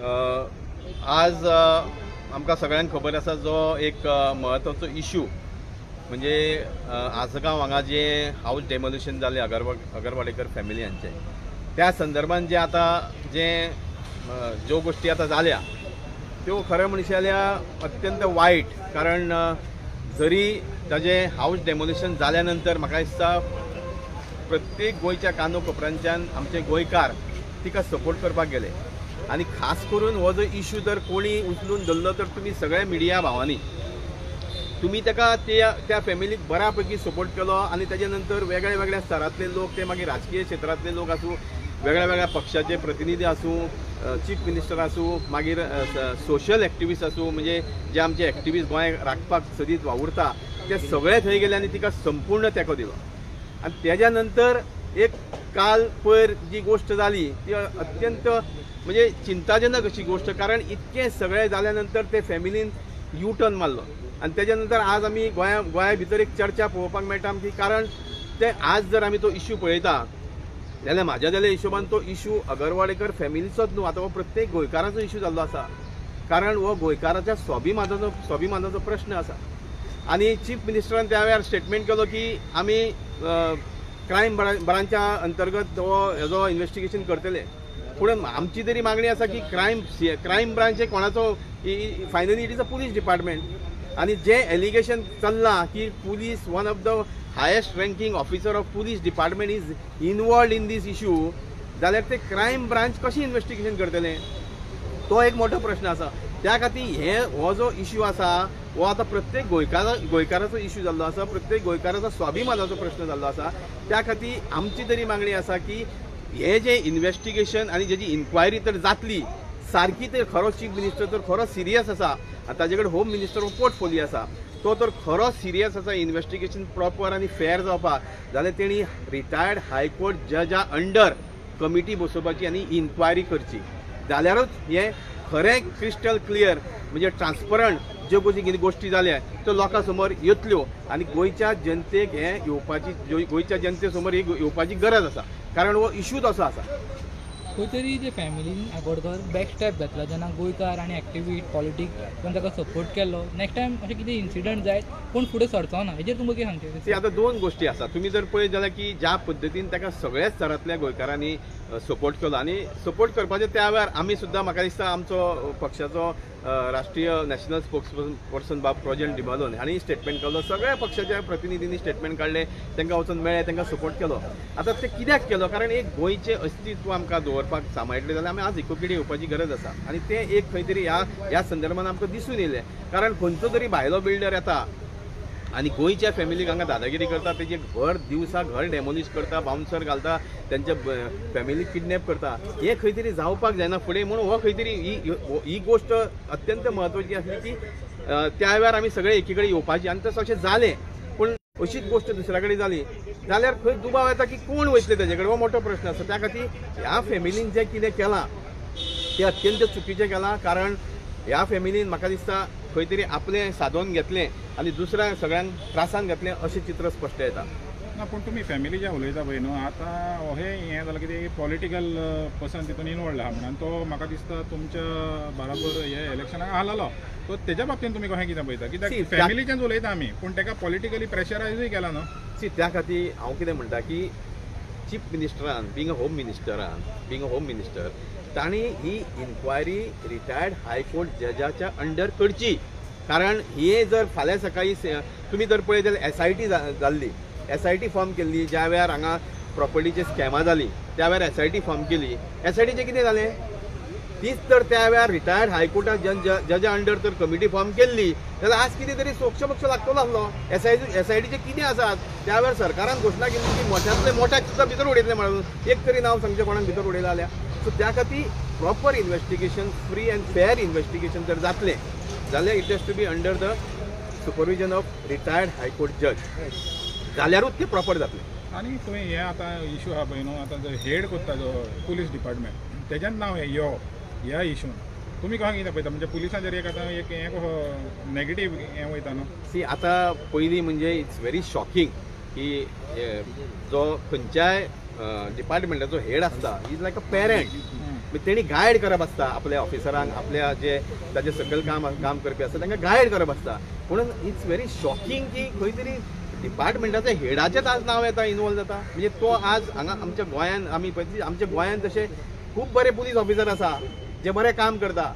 आज आमकां सगळ्यांक खबर आसा जो एक म्हत्वाचो इश्यू म्हणजे आसगांव हांगा जे हाऊस डेमोलिशन जाले अगरवाडेकर फॅमिली हांचे त्या संदर्भात जे आतां ज्यो गोष्टी आतां जाल्या त्यो खरें म्हणचे जाल्यार अत्यंत वायट। कारण जरी ताजें हाऊस डेमोलिशन जाल्या नंतर म्हाका दिसता प्रत्येक गोंयच्या कानोकोपऱ्यांच्यान आमचे गोंयकार तिका सपोर्ट करपाक गेले आणि खास करून हो जो इश्यू जर कोणी उचलून धरलो तर तुम्ही सगळ्या मिडिया भावांनी तुम्ही ताका त्या फॅमिलीक बऱ्यापैकी सपोर्ट केलो आणि त्याच्या नंतर वेगळ्या वेगळ्या स्तरातले लोक ते मागीर राजकीय क्षेत्रातले लोक आसूं वेगळ्या वेगळ्या पक्षाचे प्रतिनिधी आसूं चीफ मिनिस्टर आसूं मागीर सोशल एक्टिविस्ट आसूं म्हणजे जे आमचे एक्टिविस्ट गोंय राखपाक सदीत वावुरता ते सगळे थंय गेले आनी तिका संपूर्ण तेंको दिलो। आणि त्याच्या नंतर एक काल पयर जी गोष्ट जाली ती अत्यंत म्हणजे चिंताजनक अशी गोष्ट। कारण इतके सगळे जाल्यानंतर ते फॅमिलीन यू टर्न मारलो आणि त्याच्यानंतर आज आम्ही गोंया भितर एक चर्चा पळोवपाक मेळटा की कारण ते आज जर आम्ही तो इश्यू पळयता जाल्यार म्हाज्या जाल्या हिशोबान तो इश्यू अगरवाडेकर फॅमिलीचोच न्हू, आता हो प्रत्येक गोंयकाराचो इश्यू जाल्लो आसा। कारण हो गोंयकाराच्या स्वाभिमानाचो प्रश्न आसा आणि चीफ मिनिस्टरान त्या वेळार स्टेटमेंट केलो की आमी क्रायम ब्रांचा अंतर्गत हेजो इन्व्हेस्टिगेशन करतले। पुढे आमची तरी मागणी आसा की क्रायम ब्रांच हे कोणाचो finally it is a police department आणि जे एलिगेशन चल्लां की police one of the highest ranking officer of police department is involved in these issue जाल्यार ते क्रायम ब्रांच कशी इन्व्हेस्टिगेशन करतले तो एक मोठो प्रश्न आसा। त्या खातीर हो जो इश्यू आसा हो आता प्रत्येक गोंयकाराचो इश्यू जाल्लो आसा, प्रत्येक गोंयकाराचो स्वाभिमानाचो प्रश्न जाल्लो आसा। त्या खातीर आमची तरी मागणी आसा की हे जे इन्व्हेस्टिगेशन आणि जेची इन्क्वायरी तर जातली सारकी तर खरो चीफ मिनिस्टर तर खरो सिरियस आसा आनी ताजे कडेन होम मिनिस्टर पोर्टफोलियो आसा तो तर खरो सिरियस आसा इन्व्हेस्टिगेशन प्रॉपर आनी फेअर जावपाक जाल्यार तेणी रिटायर्ड हायकोर्ट जजा अंडर कमिटी बसोवपाची आनी इन्क्वायरी करची जाल्यारूच हे खरें क्रिस्टल क्लियर म्हणजे ट्रान्सपरंट ज्यो गोष्टी जाल्या त्यो लोकां समोर येतल्यो आणि गोंयच्या जनतेक हे येवपाची गोंयच्या जनते समोर ही येवपाची गरज आसा। कारण हो इश्यूच असो आसा खंय तरी ते फॅमिलीन आगोडकर बॅक स्टेप घेतला जेन्ना गोंयकार आनी एक्टिविस्ट पॉलिटिक्स पण ताका सपोर्ट केलो नेक्स्ट टायम अशें कितें इन्सिडंट जायत कोण फुडें सरचो ना हेजेर तुमकां कितें सांगचें? ती आतां दोन गोष्टी आसा। तुम्ही जर पळयत जाल्यार की ज्या पद्दतीन ताका सगळ्या स्तरांतल्या गोंयकारांनी सपोर्ट केलो आणि सपोर्ट करपाचे त्या वेळार आमी सुद्दां म्हाका दिसता आमचो पक्षाचो राष्ट्रीय नॅशनल स्पोक्सपर्सन बाब प्रोजेक्ट डिबालोन हांणी स्टेटमेंट केलो, सगळ्या पक्षाच्या प्रतिनिधींनी स्टेटमेंट काढले, तांकां वचून मेळ्ळे, तांकां सपोर्ट केलो। आता ते कित्याक केलो? कारण एक गोंयचें अस्तित्व आमकां दवरपाक सांबाळटलें जाल्यार आमी आज इकोपिडी येवपाची गरज आसा आणि ते एक खंय तरी ह्या संदर्भात आमकां दिसून येयलें। कारण खंयचो तरी भायलो बिल्डर येता आणि गोंयच्या फॅमिलीक हांगा दादागिरी करता, तेजे घर डेमोलिश करता, बाउन्सर घालता, त्यांच्या फॅमिलीक किडनॅप करता, हे खंय तरी जावपाक जायना फुडें म्हणून हो खंय तरी ही गोष्ट अत्यंत म्हत्वाची आसली की त्या वेळार आमी सगळे एकी कडेन येवपाची आणि तसं अशें जालें। पूण अशीच गोष्ट दुसऱ्या कडेन जाली जाल्यार खंय दुबाव येता की कोण वयतले ताजे कडेन हो मोठो प्रश्न आसा। त्या खातीर ह्या फॅमिलीन जें कितें केलां तें अत्यंत चुकीचें केलां। कारण ह्या फॅमिलीन म्हाका दिसता खंय तरी आपलें साधोवन घेतलें आणि दुसऱ्या सगळ्यांक त्रासान घातलें अशें चित्र स्पश्ट येता। ना पूण तुमी फॅमिली जे उलयता पळय न्हू आतां हें जालां कितें पॉलिटिकल पर्सन तितून इनवॉल्ड आहा म्हणून तो म्हाका दिसता तुमच्या बरोबर हे इलेक्शनाक आसलेलो सो तेज्या बाबतींत तुमी कशें कितें पळयता? कित्याक फॅमिलीचेंच उलयता आमी पूण ताका पॉलिटिकली प्रेशरायजूय केला न्हू। सी त्या खातीर हांव कितें म्हणटा की चीफ मिनिस्टरान बींग अ होम मिनिस्टर तांणी ही इन्क्वायरी रिटायर्ड हायकोर्ट जजाच्या अंडर करची। कारण हे जर फाल्यां सकाळी तुम्ही जर पळयत जाल्यार SIT जाल्ली, SIT फॉर्म केल्ली ज्या वेळार हांगा प्रॉपर्टीची स्कॅमां जाली त्या वेळार SIT फॉर्म केली। SITचें कितें जालें? तीच तर त्या वेळार रिटायर्ड हायकोर्टात जजा अंडर तर कमिटी फॉर्म केल्ली जाल्यार आज कितें तरी सोक्ष लागतलो आसलो। SITचें कितें आसा त्या वेळार सरकारान घोशणा केल्ली की मोठ्यांतले मोठ्याक सुद्दां भितर उडयतले म्हणून एक तरी नांव सांगचें कोणाक भितर उडयला जाल्यार। सो त्या खातीर proper investigation free and fair investigation जर जातलें जाल्यार it has to be under the supervision of retired high court जज जाल्यारूच ते प्रॉपर जातलें। आनी तुवें हे आतां इश्यू आहा पळय न्हू आतां जो हेड करता जो पुलीस डिपार्टमेंट तेजें नांव ह्या इश्यून तुमी कशें कितें पळयता? म्हणजे पुलिसां जर एक आतां एक हें कसो नेगेटीव हें वयता न्हू। सी आतां पयलीं म्हणजे इट्स व्हेरी शॉकिंग की जो खंयच्याय डिपार्टमेंटाचो हेड आसता इज लायक अ पेरंट तेणी गायड करप आसता आपल्या ऑफिसरांक, आपल्या जे ताजे सकयल काम करपी आसता तांकां गायड करप आसता. म्हणून इट्स व्हेरी शॉकिंग की खंय तरी डिपार्टमेंटाच्या हेडाचेच आज नांव येता, इन्वॉल्व जाता. म्हणजे तो आज हांगा आमच्या गोंयांत आमी पळयत आमच्या गोंयांत तशे खूब बरे पुलीस ऑफिसर आसा जे बरें काम करता.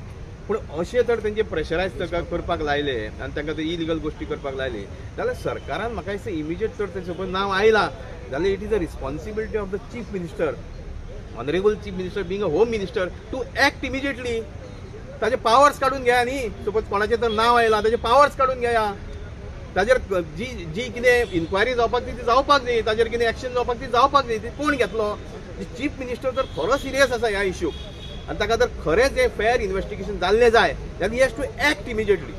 पूण अशें तर तेंचे प्रेशरायज करपाक लायले आनी तांकां ते इलिगल गोश्टी करपाक लायले जाल्यार सरकारान म्हाका दिसता इमिजिएट तर सपोज नांव आयलां जाल्यार it is a responsibility of the chief minister, honourable chief minister being a home minister to act immediately. ताजे पावर्स काडून घेया न्ही. सपोज कोणाचें तर नांव आयलां ताजे पावर्स काडून घेया. ताजेर जी कितें इन्क्वायरी जावपाक ती जावपाक जाय, ताजेर कितें एक्शन जावपाक ती जावपाक जाय. ती कोण घेतलो? चीफ मिनिस्टर जर खरो सिरियस आसा ह्या इश्यूक आनी ताका जर खरेंच हे फेअर इन्व्हेस्टिगेशन जाल्लें जाय जाल्यार he has to act immediately.